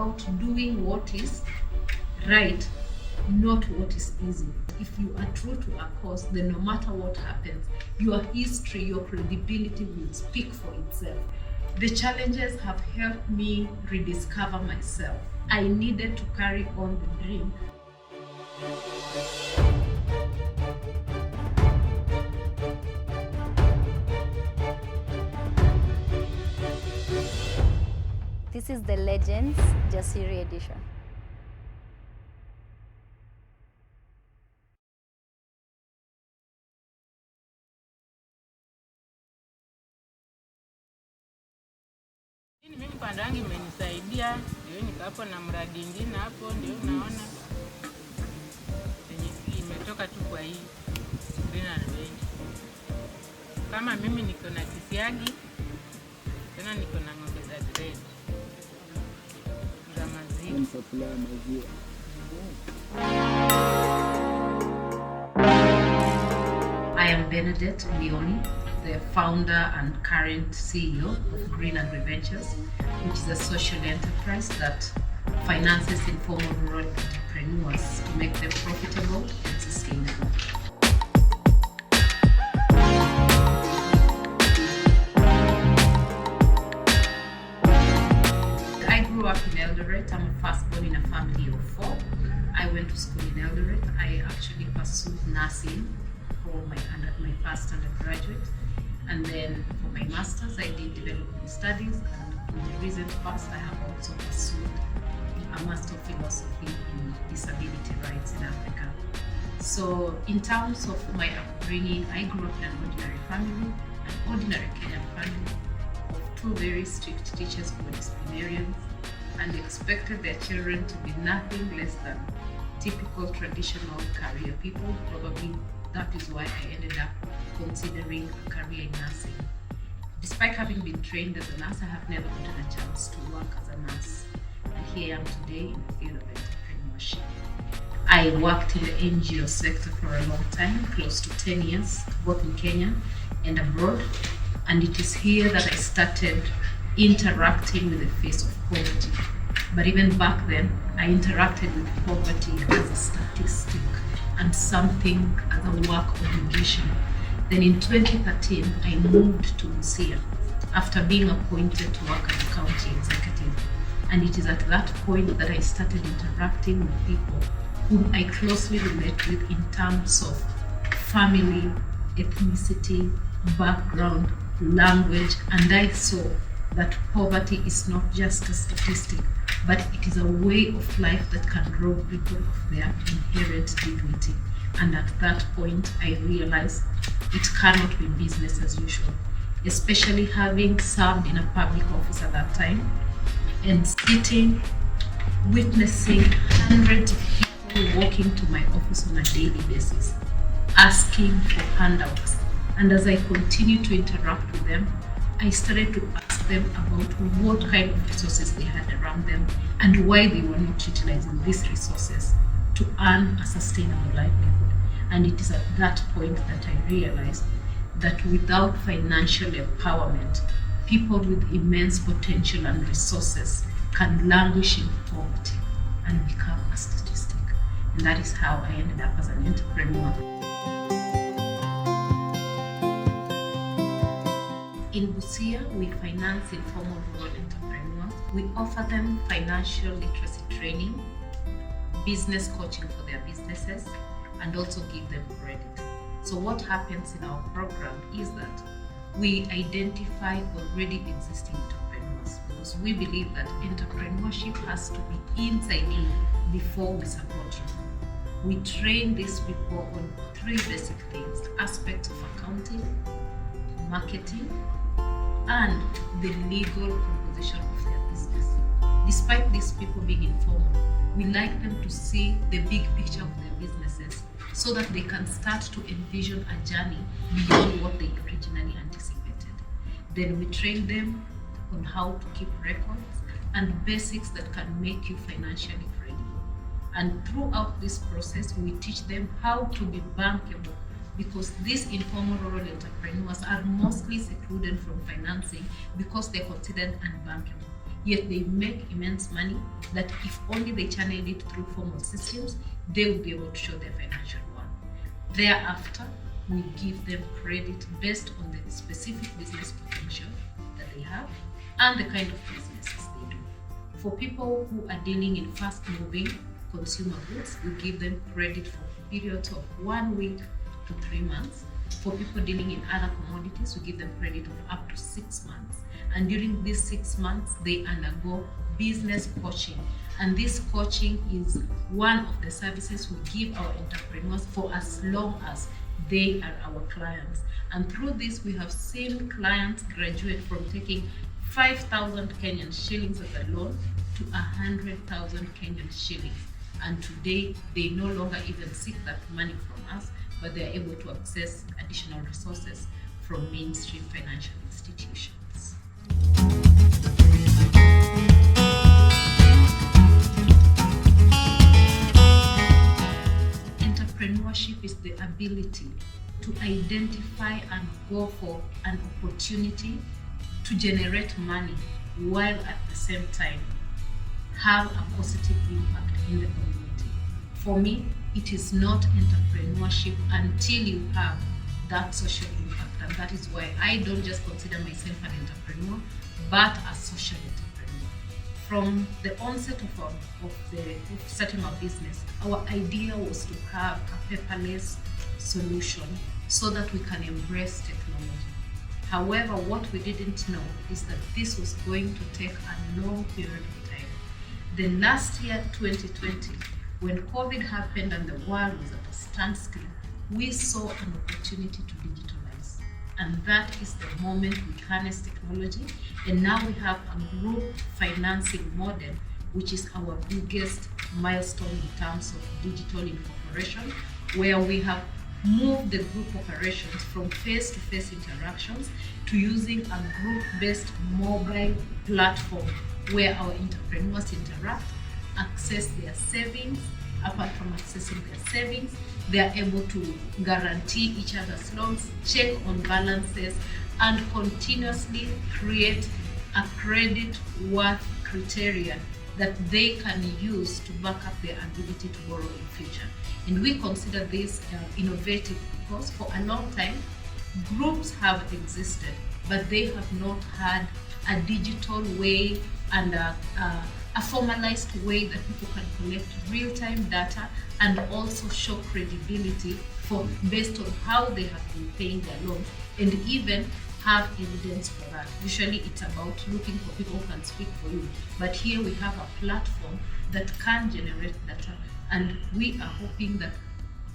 about doing what is right, not what is easy. If you are true to a cause, then no matter what happens, your history, your credibility will speak for itself. The challenges have helped me rediscover myself. I needed to carry on the dream. This is the Legends Jasiri edition. Mimi pande yangu imenisaidia, ndio nikapo na mradi mwingine hapo, ndio naona imetoka tu kwa hii Agri Ventures. Kama mimi niko na kisiagi, tena niko na ng'ombe za grade za maziwa. I am Bernadette Muyomi, the founder and current CEO of Agri Ventures, which is a social enterprise that finances informal rural entrepreneurs to make them profitable and sustainable. I grew up in Eldoret. I'm a firstborn in a family of 4. I went to school in Eldoret. I actually pursued nursing for my first undergraduate, and then for my master's I did development studies, and in the recent past I have also pursued a master of philosophy in disability rights in Africa. So in terms of my upbringing, I grew up in an ordinary family, an ordinary Kenyan family of 2 very strict teachers who were disciplinarians and expected their children to be nothing less than typical traditional career people. Probably that is why I ended up considering a career in nursing. Despite having been trained as a nurse, I have never gotten a chance to work as a nurse. And here I am today in the field of entrepreneurship. I worked in the NGO sector for a long time, close to 10 years, both in Kenya and abroad. And it is here that I started interacting with the face of poverty. But even back then, I interacted with poverty as a statistic and something as a work obligation. Then in 2013, I moved to Busia after being appointed to work as a county executive. And it is at that point that I started interacting with people whom I closely relate with in terms of family, ethnicity, background, language, and I saw that poverty is not just a statistic, but it is a way of life that can rob people of their inherent dignity. And at that point, I realized it cannot be business as usual, especially having served in a public office at that time and sitting, witnessing hundreds of people walking to my office on a daily basis, asking for handouts. And as I continued to interact with them, I started to ask them about what kind of resources they had around them and why they were not utilizing these resources to earn a sustainable livelihood. And it is at that point that I realized that without financial empowerment, people with immense potential and resources can languish in poverty and become a statistic. And that is how I ended up as an entrepreneur. In Busia, we finance informal rural entrepreneurs. We offer them financial literacy training, business coaching for their businesses, and also give them credit. So what happens in our program is that we identify already existing entrepreneurs, because we believe that entrepreneurship has to be inside you before we support you. We train these people on 3 basic things: aspects of accounting, marketing, and the legal composition of their business. Despite these people being informal, we like them to see the big picture of their businesses so that they can start to envision a journey beyond what they originally anticipated. Then we train them on how to keep records and basics that can make you financially free. And throughout this process, we teach them how to be bankable, because these informal rural entrepreneurs are mostly secluded from financing because they're considered unbankable. yet they make immense money that if only they channeled it through formal systems, they will be able to show their financial worth. Thereafter, we give them credit based on the specific business potential that they have and the kind of businesses they do. For people who are dealing in fast-moving consumer goods, we give them credit for periods of 1 week to 3 months. For people dealing in other commodities, we give them credit of up to 6 months. And during these 6 months, they undergo business coaching. And this coaching is one of the services we give our entrepreneurs for as long as they are our clients. And through this, we have seen clients graduate from taking 5,000 Kenyan shillings as a loan to 100,000 Kenyan shillings. And today, they no longer even seek that money from us, but they are able to access additional resources from mainstream financial institutions. Entrepreneurship is the ability to identify and go for an opportunity to generate money while at the same time have a positive impact in the community. For me, it is not entrepreneurship until you have that social impact, and that is why I don't just consider myself an entrepreneur, but a social entrepreneur. From the onset of starting our business, our idea was to have a paperless solution so that we can embrace technology. However, what we didn't know is that this was going to take a long period of time. The last year, 2020, when COVID happened and the world was at a standstill, we saw an opportunity to digitalize. And that is the moment we harness technology. And now we have a group financing model, which is our biggest milestone in terms of digital incorporation, where we have moved the group operations from face-to-face interactions to using a group-based mobile platform where our entrepreneurs interact, access their savings. Apart from accessing their savings, they are able to guarantee each other's loans, check on balances, and continuously create a credit worth criterion that they can use to back up their ability to borrow in future. And we consider this innovative because for a long time, groups have existed, but they have not had a digital way and a formalized way that people can collect real-time data and also show credibility based on how they have been paying their loans, and even have evidence for that. Usually it's about looking for people who can speak for you, but here we have a platform that can generate data, and we are hoping that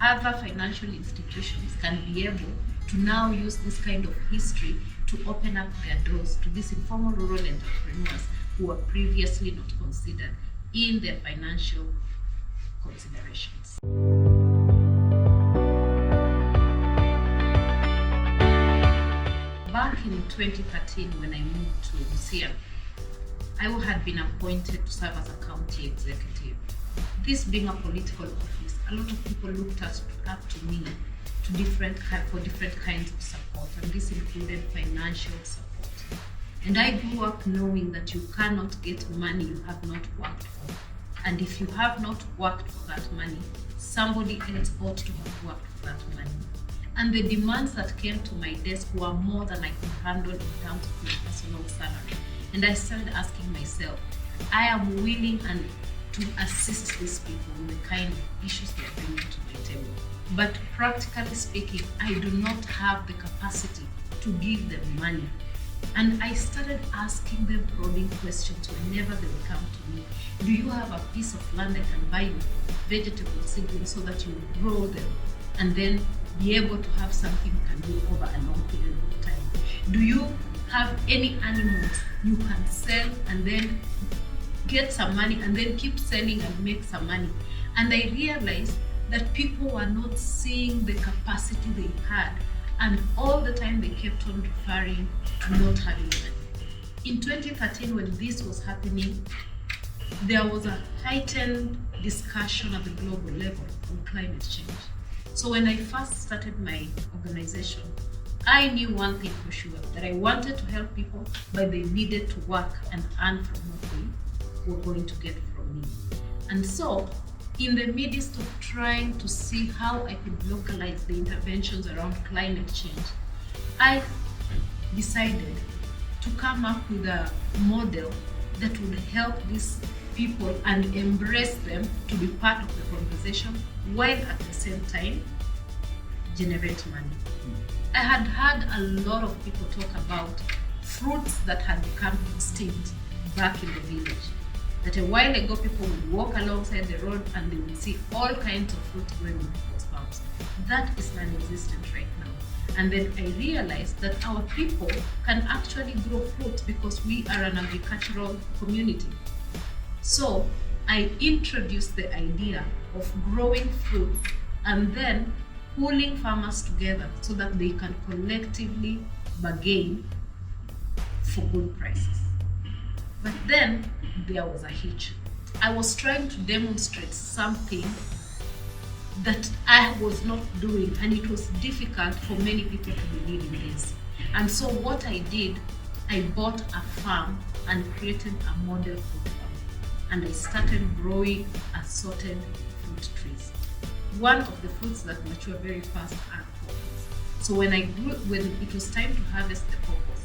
other financial institutions can be able to now use this kind of history to open up their doors to these informal rural entrepreneurs who were previously not considered in their financial considerations. Back in 2013, when I moved to Busia, I had been appointed to serve as a county executive. This being a political office, a lot of people looked up to me for different kinds of support, and this included financial support. And I grew up knowing that you cannot get money you have not worked for. And if you have not worked for that money, somebody else ought to have worked for that money. And the demands that came to my desk were more than I could handle in terms of my personal salary. And I started asking myself, I am willing to assist these people with the kind of issues they are bringing to my table. But practically speaking, I do not have the capacity to give them money. And I started asking them prodding questions whenever they would come to me. Do you have a piece of land I can buy you vegetable seedlings so that you grow them and then be able to have something you can do over a long period of time? Do you have any animals you can sell and then get some money and then keep selling and make some money? And I realized that people were not seeing the capacity they had, and all the time they kept on referring to not having money. In 2013, when this was happening, there was a heightened discussion at the global level on climate change. So when I first started my organization, I knew one thing for sure, that I wanted to help people, but they needed to work and earn from what they were going to get from me. And so, in the midst of trying to see how I could localize the interventions around climate change, I decided to come up with a model that would help these people and embrace them to be part of the conversation, while at the same time generate money. I had heard a lot of people talk about fruits that had become extinct back in the village. That a while ago people would walk alongside the road and they would see all kinds of fruit growing on people's farms. That is non-existent right now. And then I realized that our people can actually grow fruit because we are an agricultural community. So I introduced the idea of growing fruit and then pulling farmers together so that they can collectively bargain for good prices. But then there was a hitch. I was trying to demonstrate something that I was not doing, and it was difficult for many people to believe in this. And so what I did, I bought a farm and created a model fruit farm. And I started growing assorted fruit trees. One of the fruits that mature very fast are pawpaws. So when it was time to harvest the pawpaws,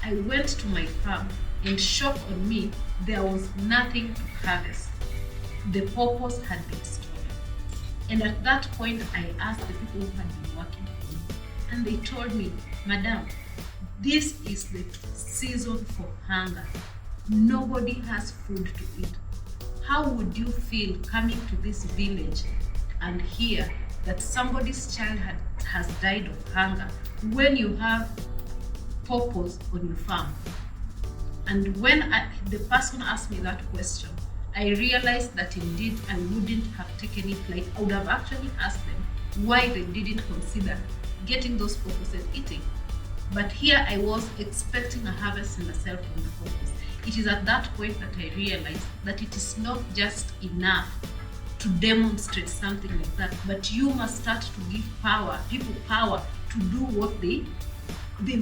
I went to my farm, and shock on me, there was nothing to harvest. The pawpaws had been stolen. And at that point, I asked the people who had been working for me, and they told me, "Madam, this is the season for hunger. Nobody has food to eat. How would you feel coming to this village and hear that somebody's child has died of hunger when you have pawpaws on your farm?" And when the person asked me that question, I realized that indeed I wouldn't have taken it light. I would have actually asked them why they didn't consider getting those pawpaws and eating. But here I was expecting a harvest and a sale from the pawpaws. It is at that point that I realized that it is not just enough to demonstrate something like that, but you must start to give people power to do what they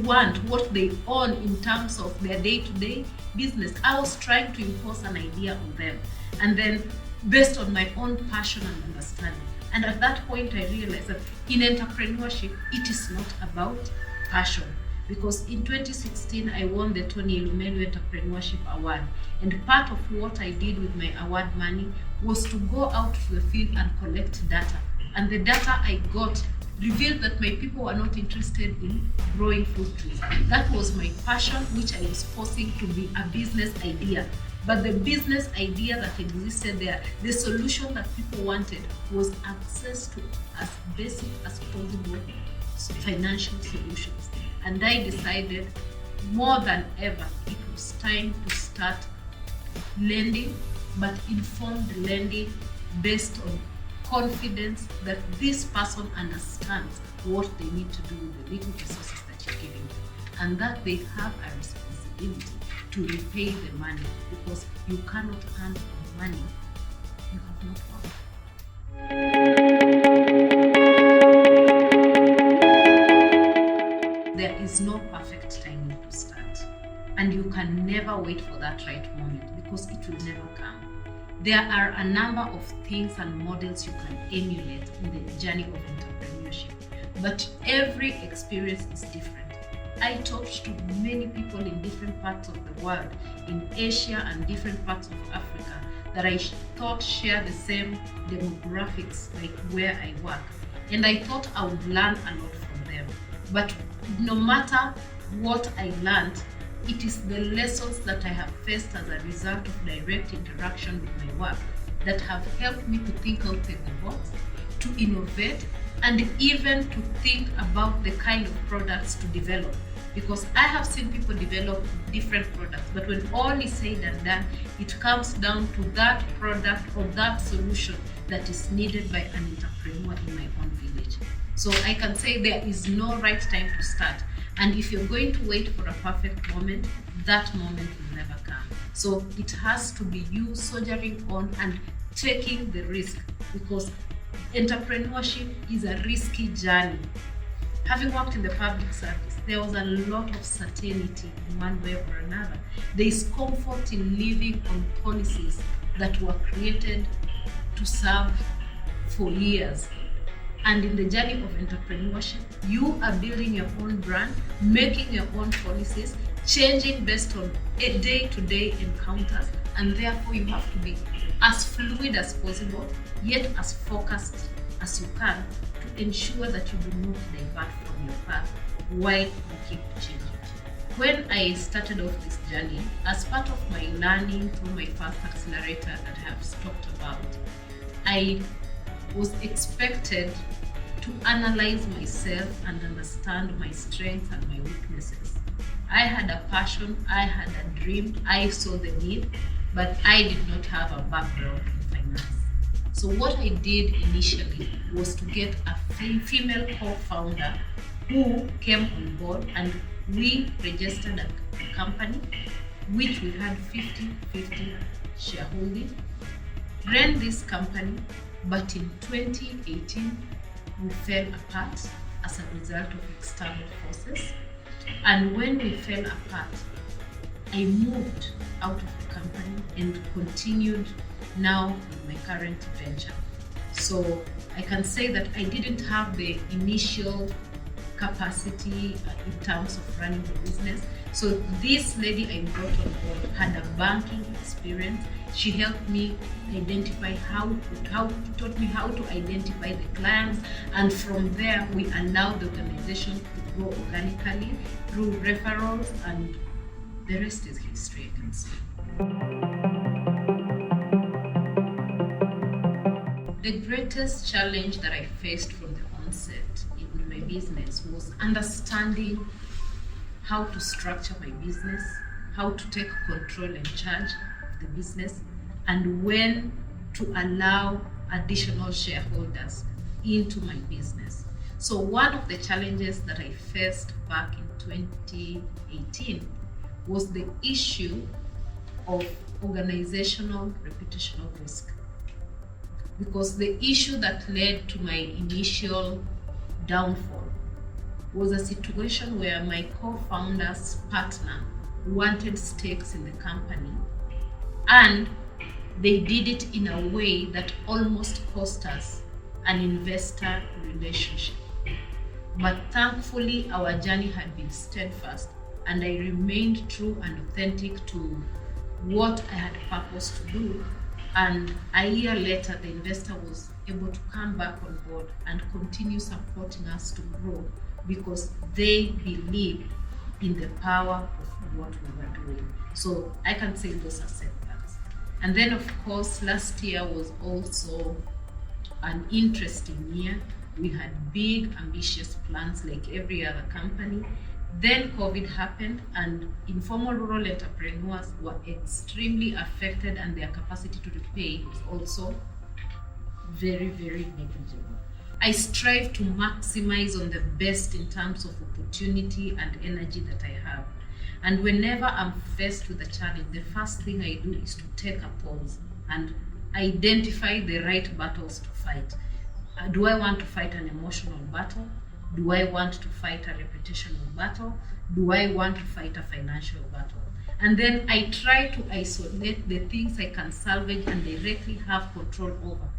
want, what they own in terms of their day-to-day business. I was trying to impose an idea on them, and then based on my own passion and understanding. And at that point, I realized that in entrepreneurship, it is not about passion. Because in 2016, I won the Tony Elumelu Entrepreneurship Award. And part of what I did with my award money was to go out to the field and collect data. And the data I got revealed that my people were not interested in growing fruit trees. That was my passion, which I was forcing to be a business idea. But the business idea that existed there, the solution that people wanted, was access to as basic as possible financial solutions. And I decided more than ever it was time to start lending, but informed lending based on confidence that this person understands what they need to do with the little resources that you're giving them, and that they have a responsibility to repay the money, because you cannot earn money you have not worked. There is no perfect timing to start, and you can never wait for that right moment, because it will never come. There are a number of things and models you can emulate in the journey of entrepreneurship, but every experience is different. I talked to many people in different parts of the world, in Asia and different parts of Africa, that I thought share the same demographics like where I work, and I thought I would learn a lot from them. But no matter what I learned, it is the lessons that I have faced as a result of direct interaction with my work that have helped me to think outside the box, to innovate, and even to think about the kind of products to develop. Because I have seen people develop different products, but when all is said and done, it comes down to that product or that solution that is needed by an entrepreneur in my own village. So I can say there is no right time to start. And if you're going to wait for a perfect moment, that moment will never come. So it has to be you soldiering on and taking the risk, because entrepreneurship is a risky journey. having worked in the public service, there was a lot of certainty in one way or another. There is comfort in living on policies that were created to serve for years. And in the journey of entrepreneurship, you are building your own brand, making your own policies, changing based on day-to-day encounters, and therefore you have to be as fluid as possible, yet as focused as you can to ensure that you do not divert from your path while you keep changing. When I started off this journey, as part of my learning through my first accelerator that I have talked about, I was expected to analyze myself and understand my strengths and my weaknesses. I had a passion, I had a dream, I saw the need, but I did not have a background in finance. So what I did initially was to get a female co-founder who came on board, and we registered a company which we had 50-50 shareholding, ran this company, but in 2018 we fell apart as a result of external forces. And when we fell apart, I moved out of the company and continued now with my current venture. So I can say that I didn't have the initial capacity in terms of running the business. So this lady I brought on board had a banking experience. She helped me identify taught me how to identify the clients, and from there we allowed the organization to grow organically through referrals, and the rest is history, I can say. The greatest challenge that I faced from the onset in my business was understanding how to structure my business, how to take control and charge of the business, and when to allow additional shareholders into my business. So one of the challenges that I faced back in 2018 was the issue of organizational reputational risk. Because the issue that led to my initial downfall was a situation where my co-founder's partner wanted stakes in the company, and they did it in a way that almost cost us an investor relationship. But thankfully, our journey had been steadfast, and I remained true and authentic to what I had purposed to do. And a year later, the investor was able to come back on board and continue supporting us to grow, because they believe in the power of what we were doing. So I can say those are setbacks. And then of course, last year was also an interesting year. We had big, ambitious plans like every other company. Then COVID happened, and informal rural entrepreneurs were extremely affected, and their capacity to repay was also very, very negligible. I strive to maximize on the best in terms of opportunity and energy that I have. And whenever I'm faced with a challenge, the first thing I do is to take a pause and identify the right battles to fight. Do I want to fight an emotional battle? Do I want to fight a reputational battle? Do I want to fight a financial battle? And then I try to isolate the things I can salvage and directly have control over.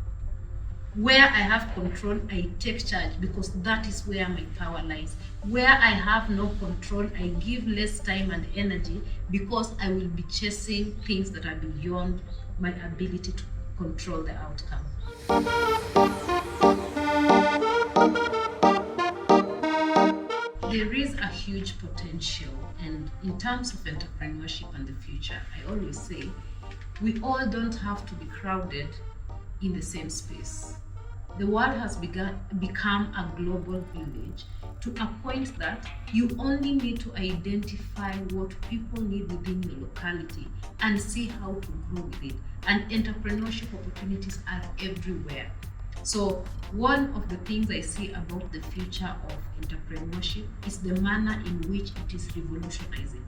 Where I have control, I take charge, because that is where my power lies. Where I have no control, I give less time and energy, because I will be chasing things that are beyond my ability to control the outcome. There is a huge potential, and in terms of entrepreneurship and the future, I always say we all don't have to be crowded in the same space. The world has become a global village, to a point that you only need to identify what people need within your locality and see how to grow with it. And entrepreneurship opportunities are everywhere. So one of the things I see about the future of entrepreneurship is the manner in which it is revolutionizing.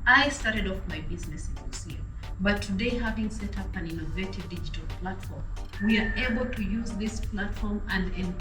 I started off my business in Lucia, but today, having set up an innovative digital platform, we are able to use this platform and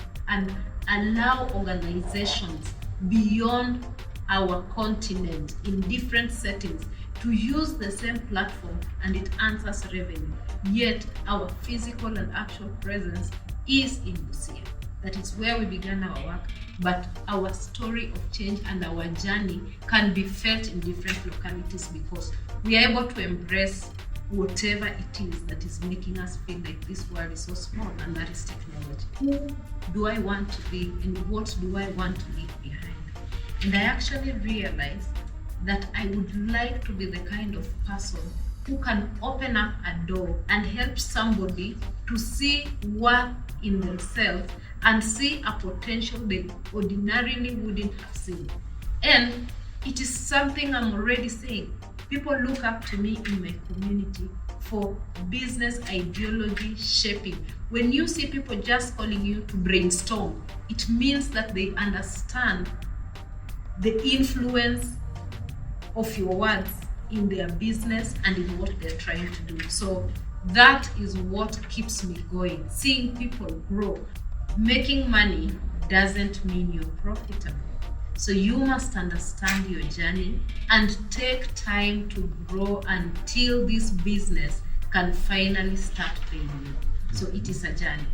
allow organizations beyond our continent in different settings to use the same platform, and it earns us revenue. Yet our physical and actual presence is in Busia. That is where we began our work, but our story of change and our journey can be felt in different localities because we are able to embrace whatever it is that is making us feel like this world is so small, and that is technology. Who do I want to be, and what do I want to leave behind? And I actually realized that I would like to be the kind of person who can open up a door and help somebody to see work in themselves and see a potential they ordinarily wouldn't have seen. And it is something I'm already saying. People look up to me in my community for business ideology shaping. When you see people just calling you to brainstorm, it means that they understand the influence of your words in their business and in what they're trying to do. So that is what keeps me going. Seeing people grow. Making money doesn't mean you're profitable. So you must understand your journey and take time to grow until this business can finally start paying you. So it is a journey.